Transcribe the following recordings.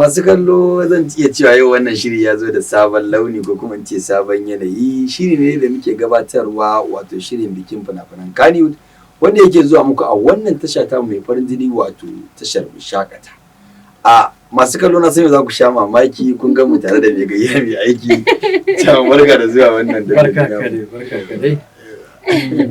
masu kallo zan iya cewa yau wannan shiri ya zo da sabon launi ko kuma in ce sabon yanayi. Shiri ne da muke gabatarwa wato shirin bikin fina-finan Kannywood wanda yake zuwa muku a wannan tasha ta mai farin jini wato tashar SHAKATA. A masu kallo na sai za ku sha mamaki kun ga mu tare da mai gayya mai aiki. Ta barka da zuwa wannan da barka ka dai.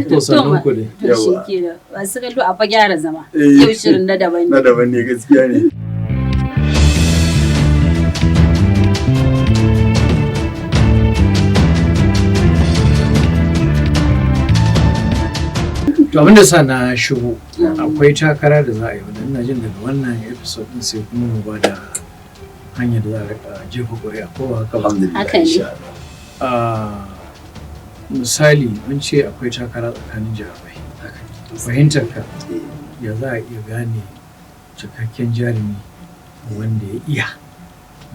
To sanin ku dai. To shikenan. Masu kallo a fa gyara zama. Yau shirin na daban ne. Na daban ne gaskiya ne. To abinda sa na shigo akwai takara da za a yi wanda ina jin daga wannan episode din sai kuma mu ba da hanyar da za a rika jefa ƙuri'a ko ba haka ba. Alhamdulillah. Misali mun ce akwai takara tsakanin jarumai. Fahimtar ka ya za a iya gane cikakken jarumi wanda ya iya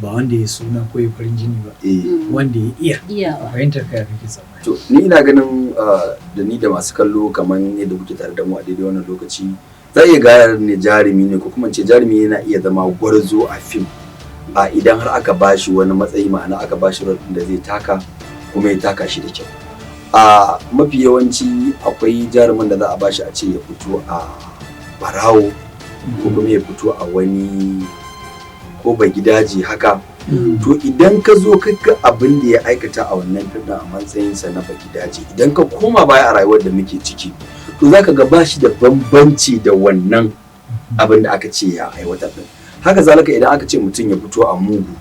ba wanda ya suna ko ya farin jini ba wanda ya iya fahimtar ka ya kake tsammani. To ni ina ganin da ni da masu kallo kamar yadda kuke tare da mu a daidai wannan lokaci za iya gane jarumi ne ko kuma ce jarumi yana iya zama gwarzo a fim idan har aka bashi wani matsayi ma'ana aka bashi role da zai taka kuma ya taka shi da kyau. Mafi yawanci akwai jarumin da za a bashi a ce ya fito a barawo ko kuma ya fito a wani ko ba gidaje haka. To idan ka zo ka ga abin da ya aikata a wannan fim a matsayinsa na ba gidaje idan ka koma baya a rayuwar da muke ciki to zaka ga bashi da bambanci da wannan abin da aka ce ya aiwatar din. Haka zalika idan aka ce mutum ya fito a mugu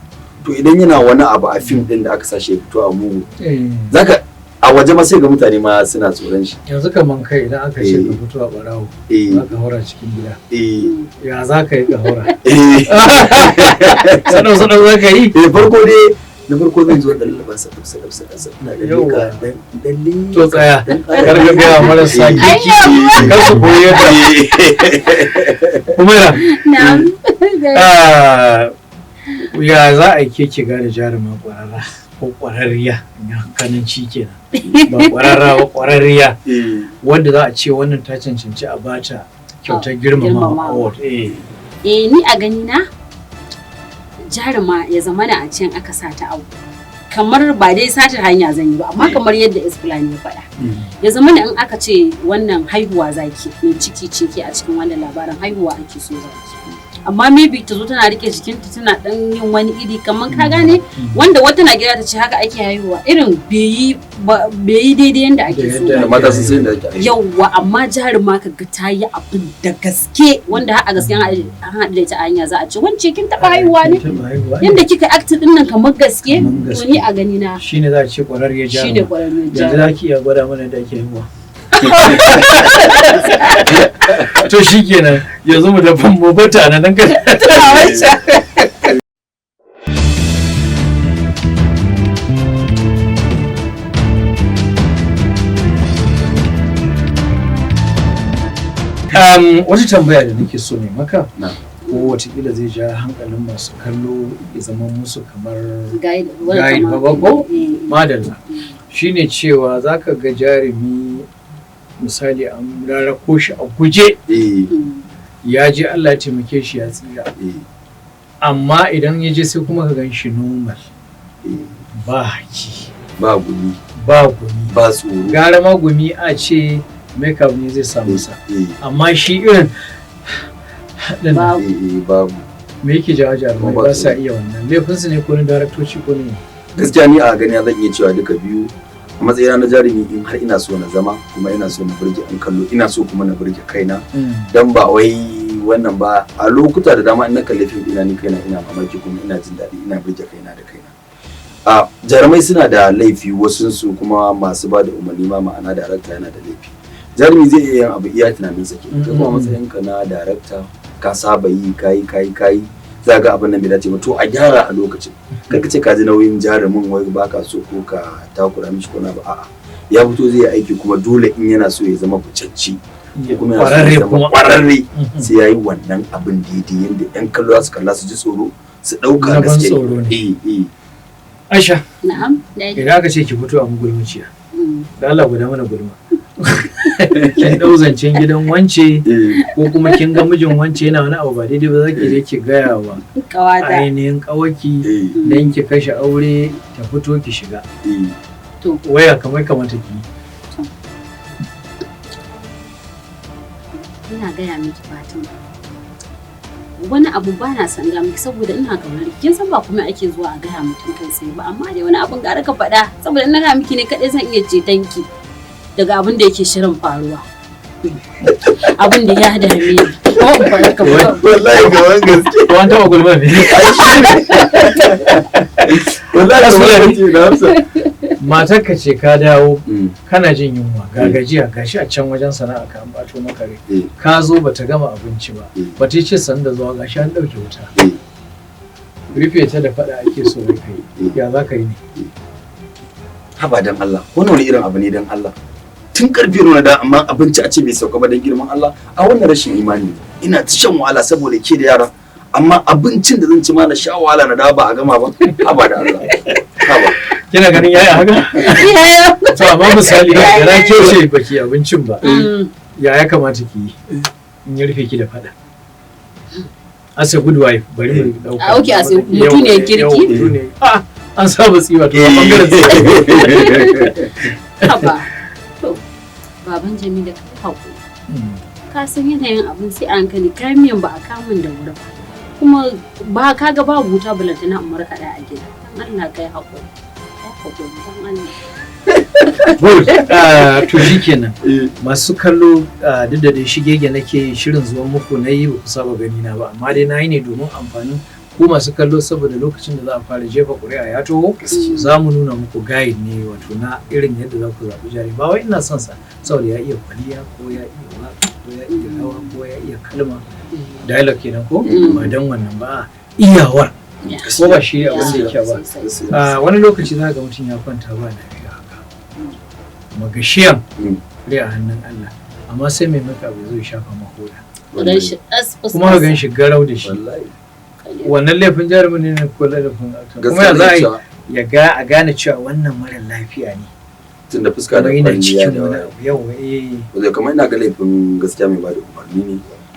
to idan yana wani abu a fim din da aka sashi ya fito a mugu zaka a waje ma sai ga mutane ma suna tsoron shi. Yanzu kaman kai idan aka ce ka fito a barawo za ka haura cikin gida ya za ka yi ka haura sanau za ka yi farko dai na farko zan zo dan laban sa na dan to tsaya kar ka ga marasa kiki kar su koyi da kuma ya za a yi ke gane jarumin kwararra ko kwararriya hankalinci kenan ba kwararra ba kwararriya wanda za a ce wannan ta cancanci a bata kyautar girmama award ni a gani na jaruma ya zamana a can aka sata abu kamar ba dai satar hanya zan yi ba amma kamar yadda Isplani ya faɗa ya zamana in aka ce wannan haihuwa zaki mai ciki a cikin wannan labarin haihuwa ake so zaki amma maybe ta zo tana rike jikinta tana dan yin wani iri kamar ka gane wanda wata na gida ta ce haka ake haihuwa irin bai yi daidai yanda ake so mata sun san da ake yawwa amma jaruma ka ga ta yi abin da gaske wanda har a gaske an haɗu da ita a hanya za a ce wance kin taɓa haihuwa ne yanda kika act din nan kamar gaske to ni a gani na shine za a ce kwararriyar jaruma shine kwararriyar jaruma yanzu zaki iya gwada mana da ake haihuwa to shikenan yanzu mu da bambata na nan kai wata tambaya da nake so ne maka ko watakila zai ja hankalin masu kallo ya zama musu kamar guide babako madalla shine cewa zaka ga jarumi misali an rarrako shi a guje ya je Allah ya taimake shi ya tsira amma idan ya je sai kuma ka gan shi normal ba haki ba gumi ba tsoro gara ma gumi a ce makeup ne zai samu sa amma shi irin babu me yake jawo jarumai ba sa iya wannan laifinsu ne ko na daraktoci ko ne gaskiya ni a gani zan iya cewa duka biyu a matsayina na jarumi in har ina so na zama kuma ina so na burge an kallo ina so kuma na burge kaina dan ba wai wannan ba a lokuta da dama in na kalle fim ina ni kaina ina mamaki kuma ina jin daɗi ina burge kaina da kaina jarumai suna da laifi wasu su kuma masu ba da umarni ma ma'ana darakta yana da laifi jarumi zai iya yin abu iya tunanin sa ke kuma matsayinka na darakta ka saba yi kai za ga abin nan bai dace ba to a gyara a lokacin kai kace ka ji nauyin jarumin wai baka so ko ka takura mishi ko na ba a'a ya fito zai aiki kuma dole in yana so ya zama ficacci kuma yana so ya zama kwararre sai yayi wannan abin daidai yanda yan kallo su kalla su ji tsoro su dauka gaske Aisha na'am idan aka ce ki fito a mugulmuciya da Allah guda mana gulma kin dau zancen gidan wance ko kuma kin ga mijin wance yana wani abu ba daidai ba za ki je ki gaya wa ainihin kawaki dan ki kashe aure ta fito ki shiga to waya kamata ki ina gaya miki Fatima wani abu ba na san ga miki saboda ina kaunar kin san ba kuma ake zuwa a gaya mutum kai sai ba amma dai wani abun gara ka faɗa saboda ina ga miki ne kadai zan iya ceton ki daga abin da yake shirin faruwa abin da ya dame ni wallahi ga wani gaske wanda ba gulma ne wallahi matar ka ce ka dawo kana jin yunwa ga gajiya gashi a can wajen sana'a ka an bato maka rai ka zo bata gama abinci ba bata ce sanda zuwa gashi an dauke wuta rufe ta da fada ake so kai ya za ka yi ne haba dan Allah wani irin abu ne dan Allah tun karfe nuna da amma abinci a ce bai sauka ba dan girman Allah a wannan rashin imani ina ta shan wahala saboda ke da yara amma abincin da zan ci ma na sha wahala na da ba a gama ba haba da Allah haba kina ganin yaya haka to amma misali da ke ce baki abincin ba ya kamata ki yi in ya rufe ki da fada as a good wife bari mu dauka okay as mutu ne kirki an saba tsiwa to bangaren tsiwa haba to baban Jamila kai hakuri ka san yanayin abin sai an kani kamiyan ba a kamun da wuri ba kuma ba kaga ba buta balantana amma kada a gida dan Allah kai hakuri to shi kenan masu kallo duk da dai shigege nake shirin zuwan muku na yi ba ku saba gani na ba amma dai na yi ne domin amfanin ku masu kallo saboda lokacin da za a fara jefa ƙuri'a ya taho za mu nuna muku guide ne wato na irin yadda za ku zaɓi jari ba wai ina son sa saboda ya iya kwaliya ko ya iya waƙa ko ya iya rawa ko ya iya kalma dialogue kenan ko ba dan wannan ba iyawar ko ba shi abin da yake ba wani lokaci za ga mutum ya kwanta ba lafiya haka magashiyan rai a hannun Allah amma sai mai maka bai zo shafa makoda kuma ka gan shi garau da shi wannan laifin jarumin ne ko laifin kuma ya za a gane cewa wannan mara lafiya ne tun da fuska da kwalliya da yau zai kamar ina ga laifin gaskiya mai bada umarni ne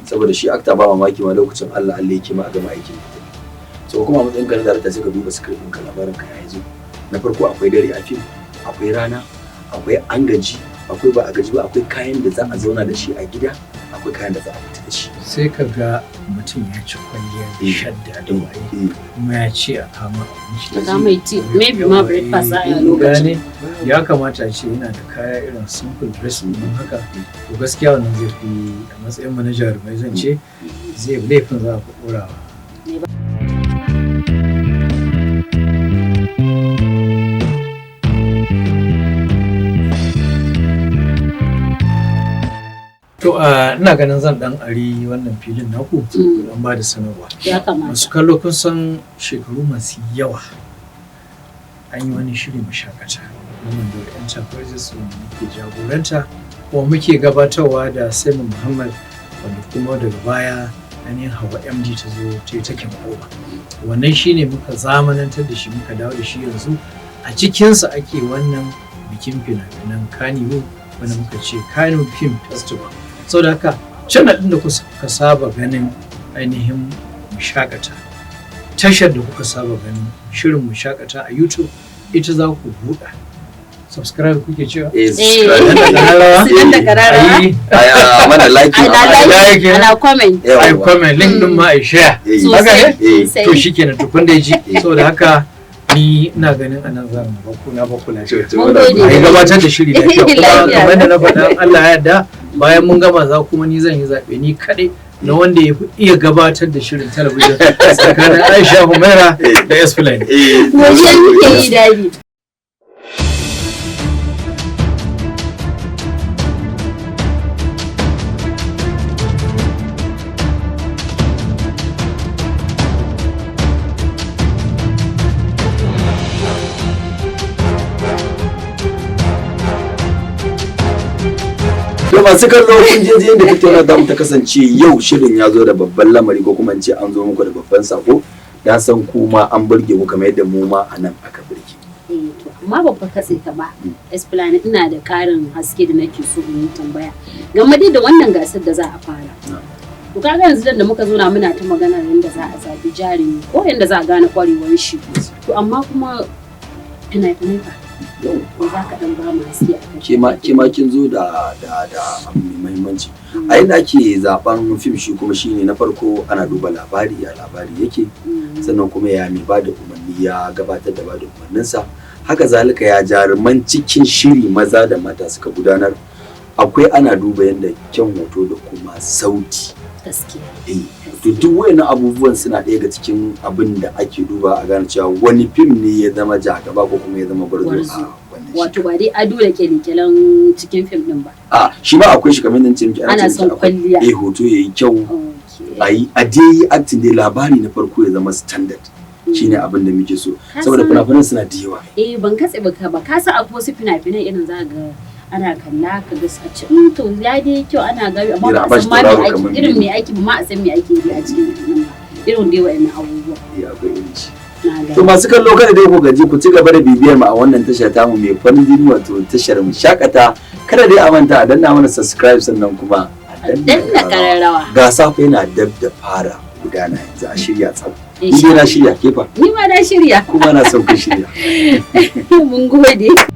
saboda shi akta ba mamaki ma lokacin Allah yake ma a gama aikin so kuma matsayin ka na darata sai ka duba script ɗinka labarin ka yayi zo na farko akwai dare a fim akwai rana akwai an gaji akwai ba a gaji ba akwai kayan da za a zauna da shi a gida akwai kayan da za a fita da shi sai ka ga mutum ya ci kwalliya da shadda da waye kuma ya ce a kama abinci da mai ci maybe ma breakfast a lokacin ya kamata a ce yana da kaya irin simple dress din haka to gaskiya wannan zai fi a matsayin mu na jarumai zan ce zai laifin za a fi ɗorawa To ina ganin zan dan ari wannan filin naku don ba da sanarwa. Ya kamata. Masu kallo kun san shekaru masu yawa an yi wani shiri mashakata. Wannan da enterprises wanda muke jagoranta kuma muke gabatarwa da Saimu Muhammad wanda kuma daga baya ainihin Hawa MD ta zo ta yi taken over. Wannan shine muka zamanantar da shi muka dawo da shi yanzu a cikinsa ake wannan bikin fina-finan Kannywood wanda muka ce Kannywood Film Festival. Sau da haka channel ɗin da kuka saba ganin ainihin Shakata, tashar da kuka saba ganin shirin Shakata a YouTube ita za ku buɗa. Subscribe kuke cewa? da karara. Mana like ana comment. Ai comment link ɗin ma a share. Haka ne? To shikenan to kun da ji. Sau da haka ni ina ganin anan za mu baku lafiya. Ai gabatar da shiri da kyau kuma kamar da na faɗa Allah ya yarda bayan mun gama za kuma ni zan yi zaɓe ni kaɗai na wanda ya fi iya gabatar da shirin talabijin tsakanin Aisha Humaira da Esplane. Wajen muke yi dadi. To masu kallo kun je yadda tattauna da mu ta kasance yau shirin ya zo da babban lamari ko kuma in ce an zo muku da babban sako dan san kuma an burge ku kamar yadda mu ma anan aka burge. amma ba fa katse ka ba. Esplanade ina da karin haske da nake so in yi tambaya game da wannan gasar da za a fara. To kaga yanzu da muka zo na muna ta magana yadda za a zabi jarumi ko yadda za a gane kwarewar shi. To amma kuma fina-finai fa ko za ka dan ba mu haske a kai. Kima kin zo da abu mai muhimmanci. A yadda ake zaben fim shi kuma shine na farko ana duba labari ya labari yake, sannan kuma ya mai bada umarni ya gabatar da bada umarninsa. Haka zalika ya jaruman cikin shiri maza da mata suka gudanar. Akwai ana duba yadda kyan hoto da kuma sauti. Gaskiya. To duk wayannan abubuwan suna ɗaya ga cikin abin da ake duba a gane cewa wani fim ne ya zama jagaba ko kuma ya zama gwarzo a wannan. Wato ba dai ado da kyale-kyalen cikin fim din ba. Shi ba akwai shi kamar nan ce miki ana son kwalliya. Hoto yayi kyau. A dai acting dai labari na farko ya zama standard. Shine abin da muke so. Saboda fina-finan suna da yawa. Ban katse ba ka sa akwai wasu fina-finai irin za ga ana kalla ka ga a ce to ya dai kyau ana gari amma ba a san ma me ake irin me ake ba ma a san me ake yi a cikin fim ba irin dai wayannan abubuwa. Akwai irin shi. To masu kallo kada dai ku gaji ku ci gaba da bibiyar mu a wannan tasha tamu mai farin jini wato tashar mu shakata. Kada dai a manta a danna mana subscribe sannan kuma a danna kararrawa. Gasa fa yana dab da fara gudana yanzu a shirya tsaf. Ni na shirya kefa. Ni ma na shirya. Kuma na son ku shirya. Mun gode.